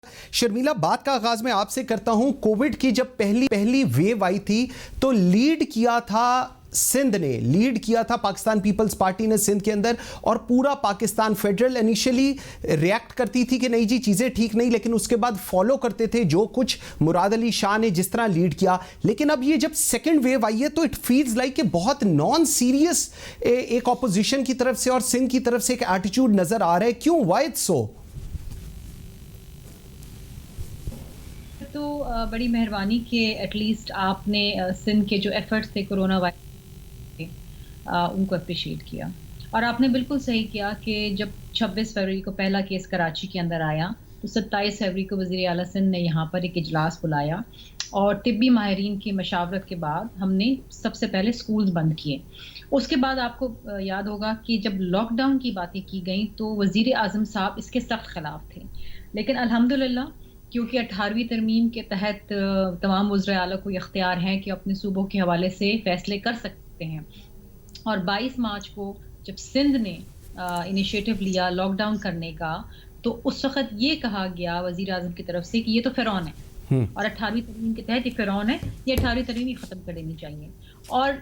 شرمیلا، بات کا آغاز میں آپ سے کرتا ہوں. کووڈ کی جب پہلی ویو آئی تھی تو لیڈ کیا تھا سندھ نے، لیڈ کیا تھا پاکستان پیپلز پارٹی نے سندھ کے اندر، اور پورا پاکستان فیڈرل انیشلی ریاکٹ کرتی تھی کہ نہیں جی چیزیں ٹھیک نہیں، لیکن اس کے بعد فالو کرتے تھے جو کچھ مراد علی شاہ نے جس طرح لیڈ کیا. لیکن اب یہ جب سیکنڈ ویو آئی ہے تو اٹ فیلز لائک کہ بہت نان سیریس ایک اپوزیشن کی طرف سے اور سندھ کی طرف سے ایک ایٹیٹیوڈ نظر آ رہا ہے. کیوں؟ Why it's so? تو بڑی مہربانی کہ ایٹ لیسٹ آپ نے سندھ کے جو ایفرٹس تھے کرونا وائرس ان کو اپریشیٹ کیا، اور آپ نے بالکل صحیح کیا کہ جب 26 فروری کو پہلا کیس کراچی کے اندر آیا تو 27 فروری کو وزیر اعلیٰ سندھ نے یہاں پر ایک اجلاس بلایا، اور طبی ماہرین کی مشاورت کے بعد ہم نے سب سے پہلے سکولز بند کیے. اس کے بعد آپ کو یاد ہوگا کہ جب لاک ڈاؤن کی باتیں کی گئیں تو وزیر اعظم صاحب اس کے سخت خلاف تھے، لیکن الحمدللہ کیونکہ 18ویں ترمیم کے تحت تمام وزراء اعلیٰ کو اختیار ہیں کہ اپنے صوبوں کے حوالے سے فیصلے کر سکتے ہیں، اور 22 مارچ کو جب سندھ نے انیشیٹو لیا لاک ڈاؤن کرنے کا تو اس وقت یہ کہا گیا وزیر اعظم کی طرف سے کہ یہ تو فرعون ہے، اور 18ویں ترمیم کے تحت یہ فرعون ہے، یہ 18ویں ترمیم ہی ختم کر دینی چاہیے. اور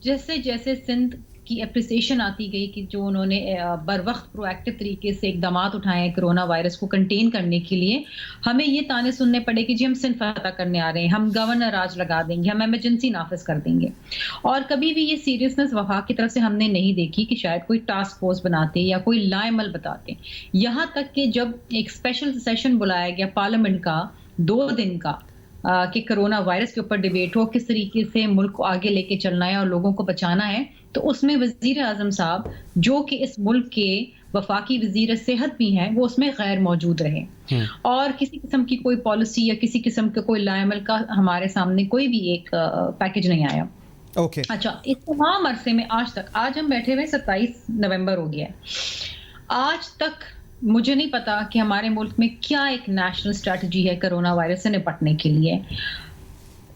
جیسے جیسے سندھ کی اپریسیشن آتی گئی کہ جو انہوں نے بر وقت پرو ایکٹیو طریقے سے اقدامات اٹھائے ہیں کرونا وائرس کو کنٹین کرنے کے لیے، ہمیں یہ تانے سننے پڑے کہ جی ہم سندھ فتح کرنے آ رہے ہیں، ہم گورنر راج لگا دیں گے، ہم ایمرجنسی نافذ کر دیں گے. اور کبھی بھی یہ سیریسنس وفاق کی طرف سے ہم نے نہیں دیکھی کہ شاید کوئی ٹاسک فورس بناتے یا کوئی لا عمل بتاتے، یہاں تک کہ جب ایک اسپیشل سیشن بلایا گیا پارلیمنٹ کا 2 دن کا کہ کرونا وائرس کے اوپر ڈیبیٹ ہو، کس طریقے سے ملک کو آگے لے کے چلنا ہے اور لوگوں کو بچانا ہے، تو اس میں وزیر اعظم صاحب جو کہ اس ملک کے وفاقی وزیر صحت بھی ہیں وہ اس میں غیر موجود رہے، اور کسی قسم کی کوئی پالیسی یا کسی قسم کا کوئی لا عمل کا ہمارے سامنے کوئی بھی ایک پیکج نہیں آیا. اچھا، اس تمام عرصے میں آج ہم بیٹھے ہوئے 27 نومبر ہو گیا ہے، آج تک مجھے نہیں پتا کہ ہمارے ملک میں کیا ایک نیشنل اسٹریٹجی ہے کرونا وائرس سے نپٹنے کے لیے.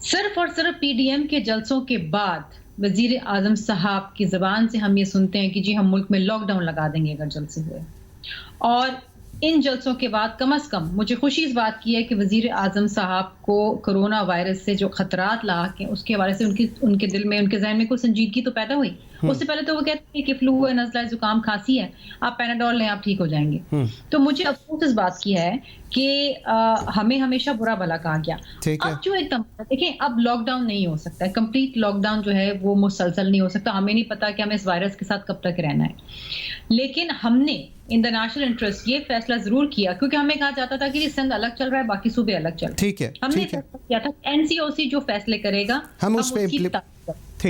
صرف اور صرف پی ڈی ایم کے جلسوں کے بعد وزیر اعظم صاحب کی زبان سے ہم یہ سنتے ہیں کہ جی ہم ملک میں لاک ڈاؤن لگا دیں گے اگر جلسے ہوئے، اور ان جلسوں کے بعد کم از کم مجھے خوشی اس بات کی ہے کہ وزیر اعظم صاحب کو کرونا وائرس سے جو خطرات لاحق ہیں اس کے حوالے سے ان کے دل میں، ان کے ذہن میں کوئی سنجیدگی تو پیدا ہوئی. اس سے پہلے تو وہ کہتے ہیں کہ فلو ہے، نزلہ ہے، زکام کھانسی ہے، آپ پیناڈول لیں آپ ٹھیک ہو جائیں گے. تو مجھے افسوس اس بات کی ہے کہ ہمیں ہمیشہ برا بھلا کہا گیا. اب جو ایک دم دیکھیں، اب لاک ڈاؤن نہیں ہو سکتا ہے، کمپلیٹ لاک ڈاؤن جو ہے وہ مسلسل نہیں ہو سکتا. ہمیں نہیں پتا کہ ہمیں اس وائرس کے ساتھ کب تک رہنا ہے، لیکن ہم نے ان دا نیشنل انٹرسٹ یہ فیصلہ ضرور کیا، کیونکہ ہمیں کہا جاتا تھا کہ سندھ الگ چل رہا ہے باقی صوبے الگ چل رہے ہیں. ہم نے فیصلہ کیا تھا این سی او سی جو فیصلے کرے گا ہم اس پہ